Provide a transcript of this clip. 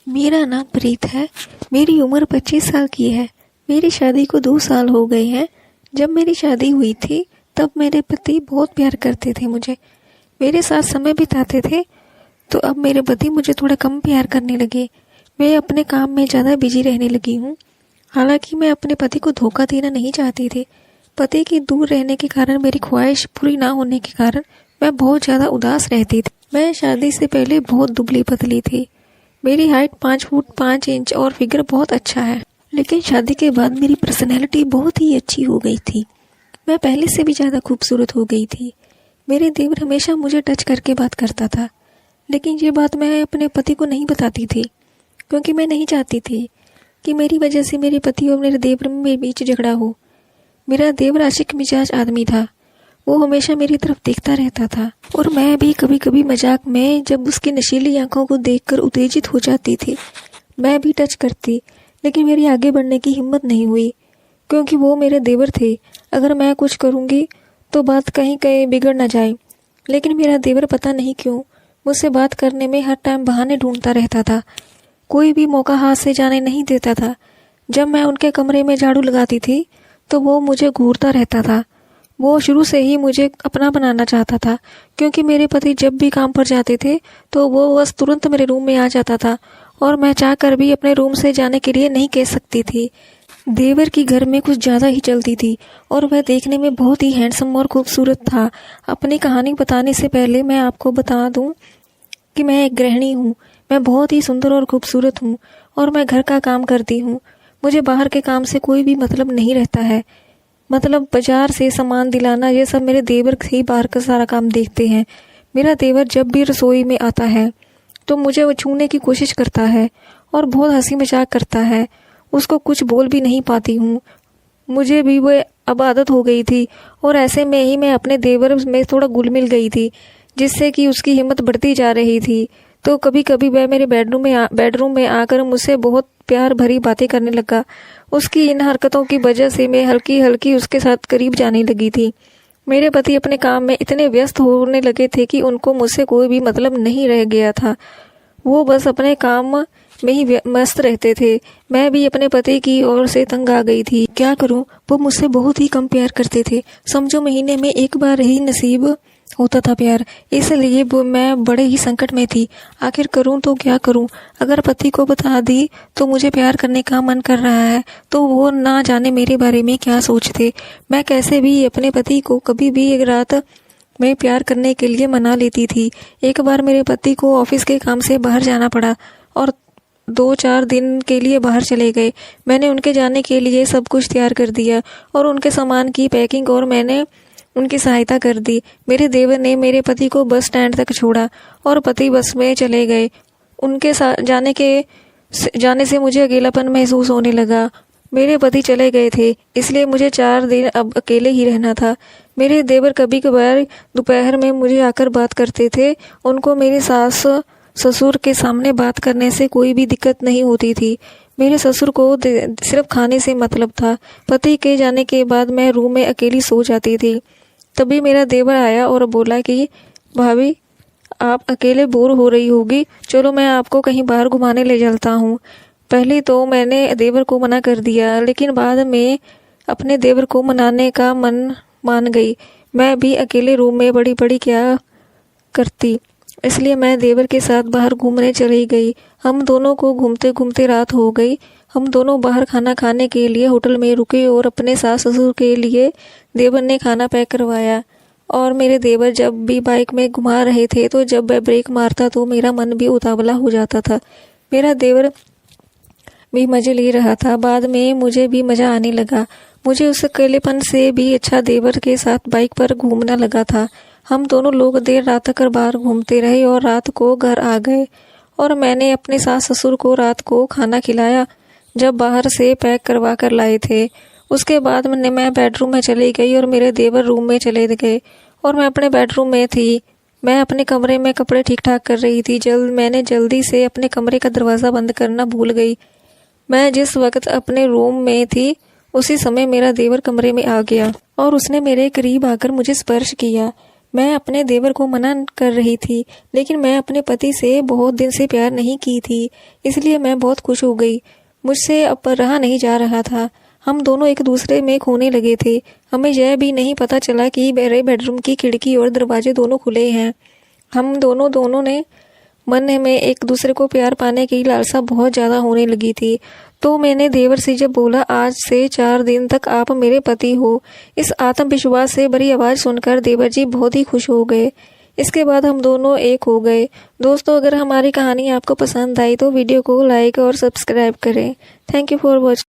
मेरा नाम प्रीत है। मेरी उम्र 25 साल की है। मेरी शादी को 2 साल हो गए हैं। जब मेरी शादी हुई थी तब मेरे पति बहुत प्यार करते थे मुझे, मेरे साथ समय बिताते थे। तो अब मेरे पति मुझे थोड़ा कम प्यार करने लगे। मैं अपने काम में ज़्यादा बिजी रहने लगी हूँ। हालांकि मैं अपने पति को धोखा देना नहीं चाहती थी। पति के दूर रहने के कारण, मेरी ख्वाहिश पूरी ना होने के कारण मैं बहुत ज़्यादा उदास रहती थी। मैं शादी से पहले बहुत दुबली पतली थी। मेरी हाइट 5 फुट 5 इंच और फिगर बहुत अच्छा है। लेकिन शादी के बाद मेरी पर्सनैलिटी बहुत ही अच्छी हो गई थी। मैं पहले से भी ज़्यादा खूबसूरत हो गई थी। मेरे देवर हमेशा मुझे टच करके बात करता था, लेकिन ये बात मैं अपने पति को नहीं बताती थी, क्योंकि मैं नहीं चाहती थी कि मेरी वजह से मेरे पति और मेरे देवर में बीच झगड़ा हो। मेरा देवर आशिक मिजाज आदमी था। वो हमेशा मेरी तरफ देखता रहता था और मैं भी कभी कभी मजाक में जब उसकी नशीली आंखों को देखकर उत्तेजित हो जाती थी, मैं भी टच करती। लेकिन मेरी आगे बढ़ने की हिम्मत नहीं हुई, क्योंकि वो मेरे देवर थे। अगर मैं कुछ करूँगी तो बात कहीं कहीं बिगड़ ना जाए। लेकिन मेरा देवर पता नहीं क्यों मुझसे बात करने में हर टाइम बहाने ढूंढता रहता था। कोई भी मौका हाथ से जाने नहीं देता था। जब मैं उनके कमरे में झाड़ू लगाती थी तो वो मुझे घूरता रहता था। वो शुरू से ही मुझे अपना बनाना चाहता था, क्योंकि मेरे पति जब भी काम पर जाते थे तो वो बस तुरंत मेरे रूम में आ जाता था और मैं चाहकर भी अपने रूम से जाने के लिए नहीं कह सकती थी। देवर की घर में कुछ ज़्यादा ही चलती थी और वह देखने में बहुत ही हैंडसम और खूबसूरत था। अपनी कहानी बताने से पहले मैं आपको बता दूं कि मैं एक गृहिणी हूँ। मैं बहुत ही सुंदर और खूबसूरत हूँ और मैं घर का काम करती हूँ। मुझे बाहर के काम से कोई भी मतलब नहीं रहता है। मतलब बाजार से सामान दिलाना, ये सब मेरे देवर ही बाहर का सारा काम देखते हैं। मेरा देवर जब भी रसोई में आता है तो मुझे वो छूने की कोशिश करता है और बहुत हंसी मजाक करता है। उसको कुछ बोल भी नहीं पाती हूँ। मुझे भी वो अब आदत हो गई थी और ऐसे में ही मैं अपने देवर में थोड़ा घुल मिल गई थी, जिससे कि उसकी हिम्मत बढ़ती जा रही थी। तो कभी कभी वह मेरे बेडरूम में आकर मुझसे बहुत प्यार भरी बातें करने लगा। उसकी इन हरकतों की वजह से मैं हल्की हल्की उसके साथ करीब जाने लगी थी। मेरे पति अपने काम में इतने व्यस्त होने लगे थे कि उनको मुझसे कोई भी मतलब नहीं रह गया था। वो बस अपने काम में ही मस्त रहते थे। मैं भी अपने पति की ओर से तंग आ गई थी। क्या करूं, वो मुझसे बहुत ही कम प्यार करते थे। समझो महीने में एक बार ही नसीब होता था प्यार। इसलिए मैं बड़े ही संकट में थी। आखिर करूं तो क्या करूं? अगर पति को बता दी तो मुझे प्यार करने का मन कर रहा है तो वो ना जाने मेरे बारे में क्या सोचते। मैं कैसे भी अपने पति को कभी भी एक रात में प्यार करने के लिए मना लेती थी। एक बार मेरे पति को ऑफिस के काम से बाहर जाना पड़ा और 2-4 दिन के लिए बाहर चले गए। मैंने उनके जाने के लिए सब कुछ तैयार कर दिया और उनके सामान की पैकिंग और मैंने उनकी सहायता कर दी। मेरे देवर ने मेरे पति को बस स्टैंड तक छोड़ा और पति बस में चले गए। उनके साथ जाने से मुझे अकेलापन महसूस होने लगा। मेरे पति चले गए थे, इसलिए मुझे 4 दिन अब अकेले ही रहना था। मेरे देवर कभी कभार दोपहर में मुझे आकर बात करते थे। उनको मेरे सास ससुर के सामने बात करने से कोई भी दिक्कत नहीं होती थी। मेरे ससुर को सिर्फ खाने से मतलब था। पति के जाने के बाद मैं रूम में अकेली सो जाती थी। तभी मेरा देवर आया और बोला कि भाभी, आप अकेले बोर हो रही होगी, चलो मैं आपको कहीं बाहर घुमाने ले चलता हूँ। पहले तो मैंने देवर को मना कर दिया, लेकिन बाद में अपने देवर को मनाने का मन मान गई। मैं भी अकेले रूम में बड़ी बड़ी क्या करती, इसलिए मैं देवर के साथ बाहर घूमने चली गई। हम दोनों को घूमते घूमते रात हो गई। हम दोनों बाहर खाना खाने के लिए होटल में रुके और अपने सास ससुर के लिए देवर ने खाना पैक करवाया। और मेरे देवर जब भी बाइक में घुमा रहे थे तो जब वह ब्रेक मारता तो मेरा मन भी उतावला हो जाता था। मेरा देवर भी मजे ले रहा था। बाद में मुझे भी मजा आने लगा। मुझे उस अकेलेपन से भी अच्छा देवर के साथ बाइक पर घूमना लगा था। हम दोनों लोग देर रात तक बाहर घूमते रहे और रात को घर आ गए और मैंने अपने सास ससुर को रात को खाना खिलाया जब बाहर से पैक करवा कर लाए थे। उसके बाद मैं बेडरूम में चली गई और मेरे देवर रूम में चले गए और मैं अपने बेडरूम में थी। मैं अपने कमरे में कपड़े ठीक ठाक कर रही थी। मैंने जल्दी से अपने कमरे का दरवाज़ा बंद करना भूल गई। मैं जिस वक्त अपने रूम में थी उसी समय मेरा देवर कमरे में आ गया और उसने मेरे करीब आकर मुझे स्पर्श किया। मैं अपने देवर को मना कर रही थी, लेकिन मैं अपने पति से बहुत दिन से प्यार नहीं की थी, इसलिए मैं बहुत खुश हो गई। मुझसे अब रहा नहीं जा रहा था। हम दोनों एक दूसरे में खोने लगे थे। हमें यह भी नहीं पता चला कि मेरे बेडरूम की खिड़की और दरवाजे दोनों खुले हैं। हम दोनों ने मन में एक दूसरे को प्यार पाने की लालसा बहुत ज्यादा होने लगी थी। तो मैंने देवर से जब बोला, आज से 4 दिन तक आप मेरे पति हो, इस आत्मविश्वास से भरी आवाज सुनकर देवर जी बहुत ही खुश हो गए। इसके बाद हम दोनों एक हो गए। दोस्तों, अगर हमारी कहानी आपको पसंद आई तो वीडियो को लाइक और सब्सक्राइब करें। Thank you for watching.